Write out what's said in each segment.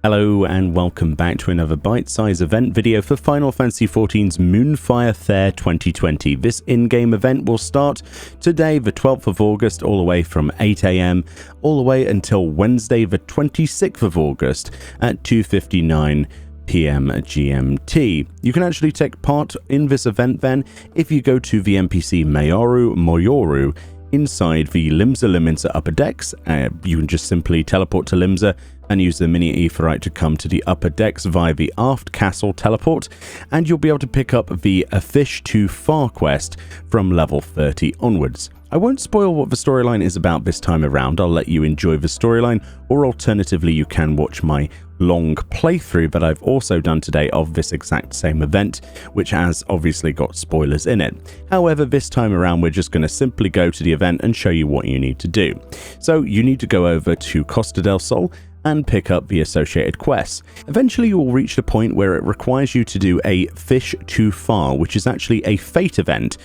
Hello and welcome back to another bite-size event video for Final Fantasy XIV's Moonfire Faire 2020. This in-game event will start today, the 12th of August, all the way from 8 AM, all the way until Wednesday, the 26th of August at 2:59 PM GMT. You can actually take part in this event then if you go to the NPC Moyoru inside the Limsa upper decks. You can just simply teleport to Limsa and use the mini Aetheryte to come to the upper decks via the aft castle teleport, and you'll be able to pick up the FFXIV Faire quest from level 30 onwards. I won't spoil what the storyline is about this time around. I'll let you enjoy the storyline, or alternatively you can watch my long playthrough that I've also done today of this exact same event, which has obviously got spoilers in it. However, this time around we're just going to simply go to the event and show you what you need to do. So you need to go over to Costa del Sol and pick up the associated quests. Eventually you will reach the point where it requires you to do a FFXIV Faire, which is actually a fate event.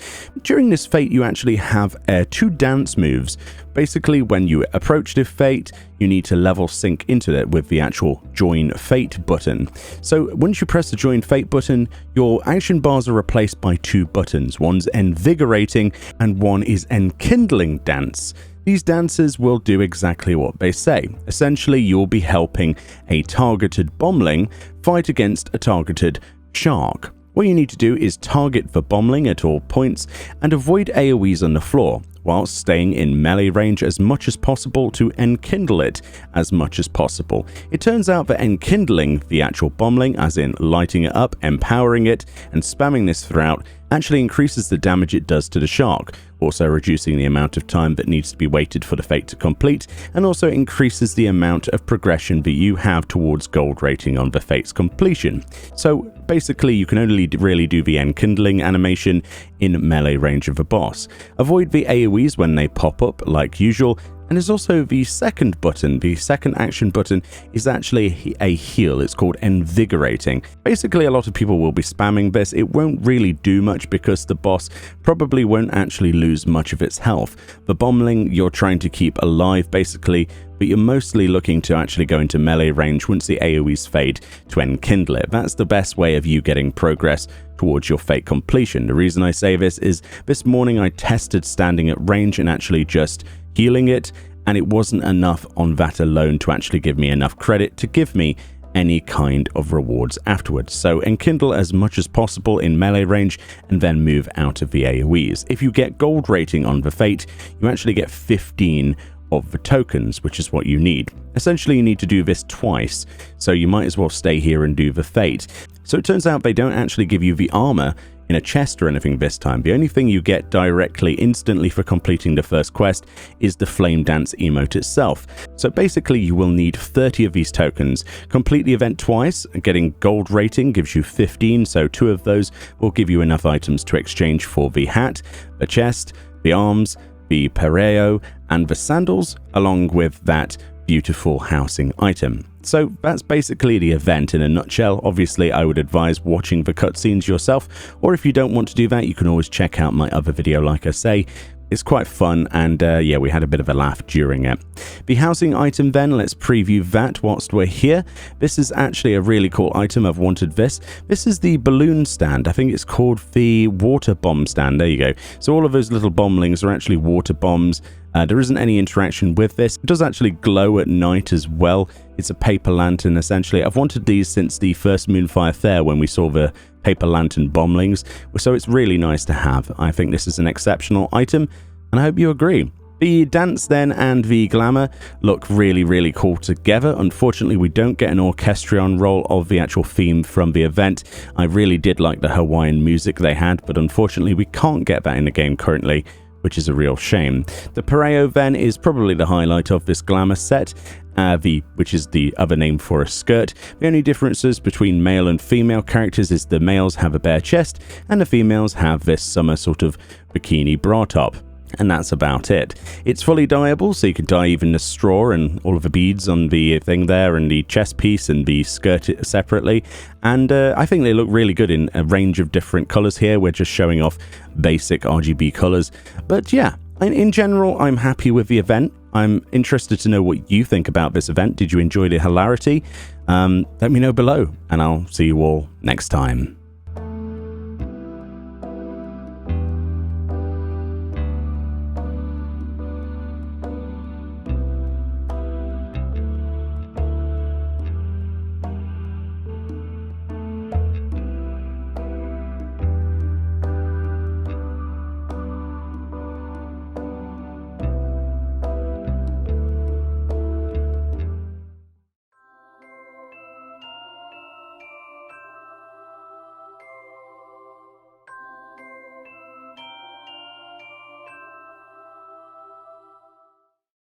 During this fate you actually have two dance moves. Basically, when you approach the fate, you need to level sync into it with the actual join fate button. So once you press the join fate button, your action bars are replaced by two buttons. One's invigorating and one is enkindling dance. These dances will do exactly what they say. Essentially, you'll be helping a targeted bombling fight against a targeted shark. What you need to do is target the bombling at all points and avoid AoEs on the floor, whilst staying in melee range as much as possible to enkindle it as much as possible. It turns out that enkindling the actual bombling, as in lighting it up, empowering it, and spamming this throughout, actually increases the damage it does to the shark, also reducing the amount of time that needs to be waited for the fate to complete, and also increases the amount of progression that you have towards gold rating on the fate's completion. So basically you can only really do the enkindling animation in melee range of a boss. Avoid the AoEs when they pop up like usual. And there's also the second button. The second action button is actually a heal. It's called Invigorating. Basically, a lot of people will be spamming this. It won't really do much because the boss probably won't actually lose much of its health. The bombling you're trying to keep alive, basically, but you're mostly looking to actually go into melee range once the AoEs fade to enkindle it. That's the best way of you getting progress towards your fate completion. The reason I say this is this morning I tested standing at range and actually just healing it, and it wasn't enough on that alone to actually give me enough credit to give me any kind of rewards afterwards. So enkindle as much as possible in melee range and then move out of the AoEs. If you get gold rating on the fate, you actually get 15 of the tokens, which is what you need. Essentially you need to do this twice, so you might as well stay here and do the fate. So it turns out they don't actually give you the armor in a chest or anything this time. The only thing you get directly instantly for completing the first quest is the Flame Dance emote itself. So basically you will need 30 of these tokens. Complete the event twice, getting gold rating gives you 15, so 2 of those will give you enough items to exchange for the hat, the chest, the arms, the pareo, and the sandals, along with that beautiful housing item. So that's basically the event in a nutshell. Obviously, I would advise watching the cutscenes yourself, or if you don't want to do that, you can always check out my other video, like I say. It's quite fun, and yeah, we had a bit of a laugh during it. The housing item then, let's preview that whilst we're here. This is actually a really cool item. I've wanted this. This is the balloon stand. I think it's called the water bomb stand. There you go. So all of those little bomblings are actually water bombs. There isn't any interaction with this. It does actually glow at night as well. It's a paper lantern, essentially. I've wanted these since the first Moonfire Faire when we saw the paper lantern bomblings, so it's really nice to have. I think this is an exceptional item, and I hope you agree. The dance then and the glamour look really, really cool together. Unfortunately, we don't get an orchestrion roll of the actual theme from the event. I really did like the Hawaiian music they had, but unfortunately we can't get that in the game currently, which is a real shame. The pareo then is probably the highlight of this glamour set, which is the other name for a skirt. The only differences between male and female characters is the males have a bare chest and the females have this summer sort of bikini bra top. And that's about it. It's fully dyeable, so you can dye even the straw and all of the beads on the thing there, and the chest piece and the skirt separately. And I think they look really good in a range of different colors here. We're just showing off basic RGB colors. But yeah, in general, I'm happy with the event. I'm interested to know what you think about this event. Did you enjoy the hilarity? let me know below, and I'll see you all next time.